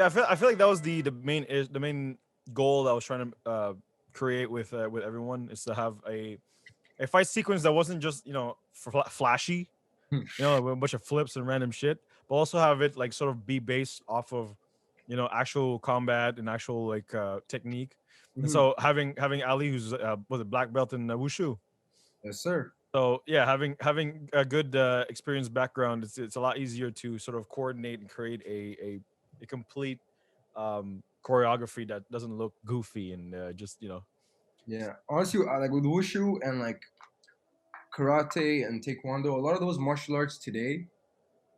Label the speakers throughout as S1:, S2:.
S1: Yeah, I feel like that was the main goal that I was trying to create with everyone, is to have a fight sequence that wasn't just flashy, a bunch of flips and random shit, but also have it like sort of be based off of actual combat and actual like technique. And
S2: Mhm.
S1: so having Ali, who's was a black belt in wushu.
S2: Yes, sir.
S1: So yeah, having a good experienced background, it's a lot easier to sort of coordinate and create a complete choreography that doesn't look goofy and just.
S2: Yeah. Honestly, like with wushu and like karate and taekwondo, a lot of those martial arts today,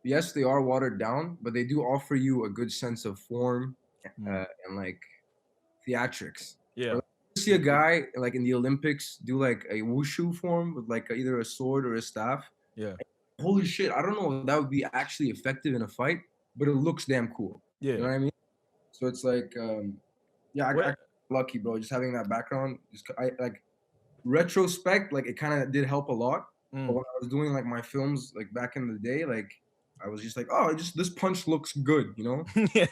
S2: yes, they are watered down, but they do offer you a good sense of form
S1: Mm.
S2: and like theatrics. Or
S1: Yeah.
S2: like, you see a guy like in the Olympics do like a wushu form with like either a sword or a staff.
S1: Yeah.
S2: Holy shit! I don't know if that would be actually effective in a fight, but it looks damn cool. You
S1: Yeah.
S2: know what I mean? So it's like, yeah, I
S1: What?
S2: lucky, bro. Just having that background, just I like retrospect, like it kind of did help a lot. But
S1: Mm.
S2: when I was doing like my films, like back in the day, like I was just like, oh, just this punch looks good, you know?
S1: Yeah.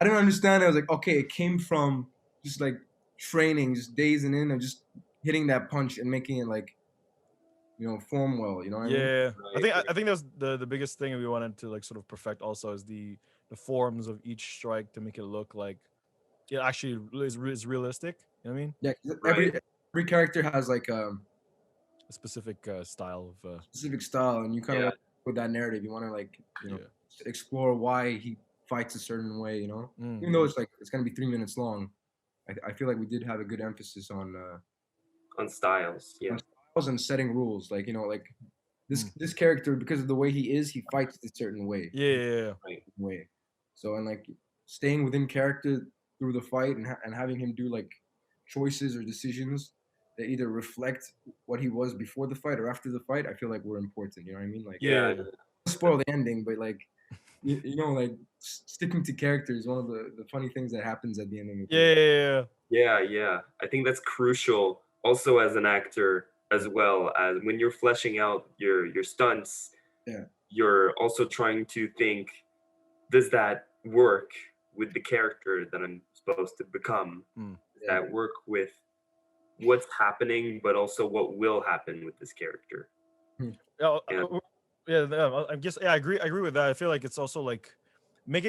S2: I didn't understand. I was like, okay, it came from just like training, just days and in of just hitting that punch and making it like, form well. You know what I mean?
S1: Yeah. I
S3: Right,
S1: think I
S3: right.
S1: I think that's the biggest thing we wanted to like sort of perfect also, is the forms of each strike to make it look like it actually is realistic. You know what I mean?
S2: Yeah, 'cause
S3: Right.
S2: every character has like
S1: A specific style of
S2: specific style, and you kind of
S3: Yeah.
S2: want with that narrative. You want to like,
S1: yeah.
S2: explore why he fights a certain way.
S1: Mm.
S2: Even though it's gonna be 3 minutes long, I feel like we did have a good emphasis
S3: On styles.
S2: on
S3: Yeah.
S2: styles and setting rules. Like like this
S1: Mm.
S2: this character, because of the way he is, he fights a certain way.
S1: Yeah. Yeah. Yeah.
S3: Right.
S2: Way. So and like staying within character through the fight and having him do like choices or decisions that either reflect what he was before the fight or after the fight, I feel like were important. You know what I mean? Like
S3: Yeah.
S1: Yeah.
S2: spoil the ending, but like like sticking to character is one of the funny things that happens at the end of the
S1: Yeah.
S2: movie.
S1: Yeah.
S3: Yeah. Yeah. I think that's crucial also as an actor, as well as when you're fleshing out your stunts,
S2: Yeah.
S3: you're also trying to think, does that work with the character that I'm supposed to become?
S1: Mm.
S3: Does that work with what's happening, but also what will happen with this character?
S2: Hmm.
S1: Yeah.
S3: And
S1: I guess I agree. I agree with that. I feel like it's also like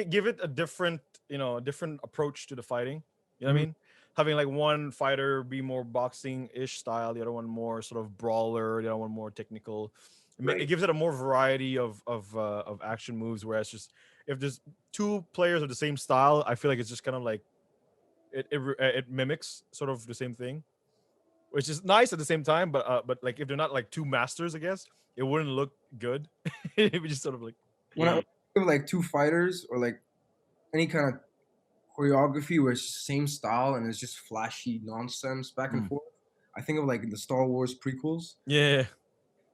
S1: give it a different a different approach to the fighting. You know what I
S2: Mhm.
S1: mean? Having like one fighter be more boxing ish style, the other one more sort of brawler, the other one more technical. It
S3: right,
S1: gives it a more variety of action moves. Whereas just if there's two players of the same style, I feel like it's just kind of like it mimics sort of the same thing, which is nice at the same time. But like if they're not like two masters, I guess it wouldn't look good. It would just sort of like
S2: When I
S3: mm,
S2: think of like two fighters or like any kind of choreography where it's same style and it's just flashy nonsense back and
S1: mm,
S2: forth, I think of like the Star Wars prequels.
S1: yeah,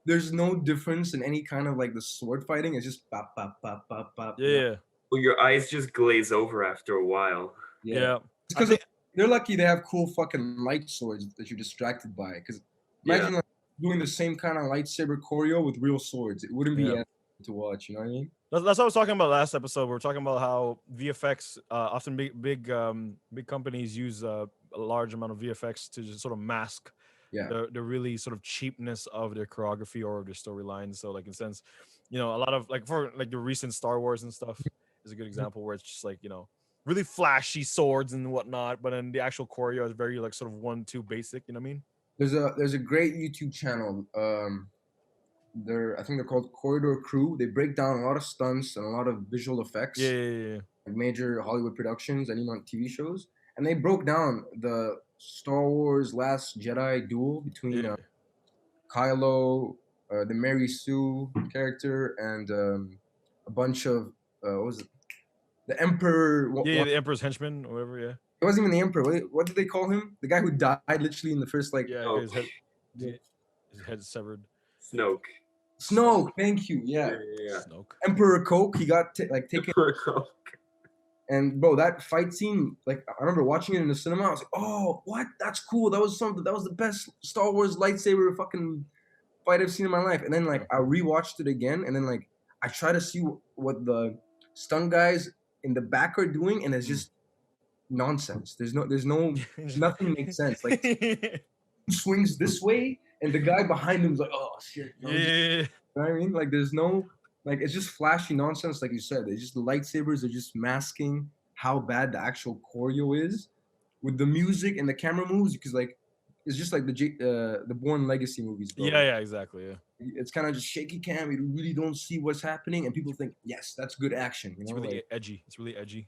S2: There's no difference in any kind of like the sword fighting. It's just pop, pop, pop, pop, pop.
S1: yeah,
S3: well, your eyes just glaze over after a while.
S2: Yeah.
S1: yeah.
S2: It's
S1: I
S2: because
S1: think
S2: they're lucky they have cool fucking light swords that you're distracted by. Because
S3: Yeah,
S2: imagine like doing the same kind of lightsaber choreo with real swords. It wouldn't be
S1: yeah.
S2: as to watch. You know what I mean?
S1: That's what I was talking about last episode. We were talking about how VFX often big companies use a large amount of VFX to just sort of mask
S2: Yeah.
S1: the really sort of cheapness of their choreography or their storylines. So like in a sense, a lot of like for like the recent Star Wars and stuff is a good example where it's just like really flashy swords and whatnot, but then the actual choreo is very like sort of 1-2 basic. You know what I mean?
S2: There's a great YouTube channel. I think they're called Corridor Crew. They break down a lot of stunts and a lot of visual
S1: Yeah,
S2: effects,
S1: yeah, yeah,
S2: like major Hollywood productions and even on TV shows. And they broke down the Star Wars Last Jedi duel between
S1: yeah,
S2: Kylo, the Mary Sue character, and a bunch of what was it? The Emperor.
S1: yeah, yeah. The Emperor's henchman or whatever. Yeah,
S2: It wasn't even the Emperor. What did they call him? The guy who died literally in the first like
S1: yeah.
S3: Snoke.
S1: His head severed.
S3: Snoke.
S2: Snoke. Thank you.
S3: Yeah,
S2: Yeah,
S3: yeah,
S1: Snoke.
S2: Emperor Coke. He got like
S3: yeah.
S2: taken. And bro, that fight scene, like I remember watching it in the cinema. I was like, "Oh, what? That's cool. That was something. That was the best Star Wars lightsaber fucking fight I've seen in my life." And then like
S1: Yeah.
S2: I rewatched it again, and then like I try to see what the stunt guys in the back are doing, and it's just nonsense. There's no nothing makes sense. Like swings this way, and the guy behind him is like, oh shit. You know,
S1: yeah.
S2: you know what I mean? Like there's no, like it's just flashy nonsense, like you said. It's just the lightsabers are just masking how bad the actual choreo is with the music and the camera moves, because like it's just like the Born Legacy movies, bro.
S1: Yeah, exactly. Yeah.
S2: It's kind of just shaky cam. You really don't see what's happening, and people think, yes, that's good action. You
S1: It's
S2: know,
S1: really
S2: like,
S1: edgy. It's really edgy.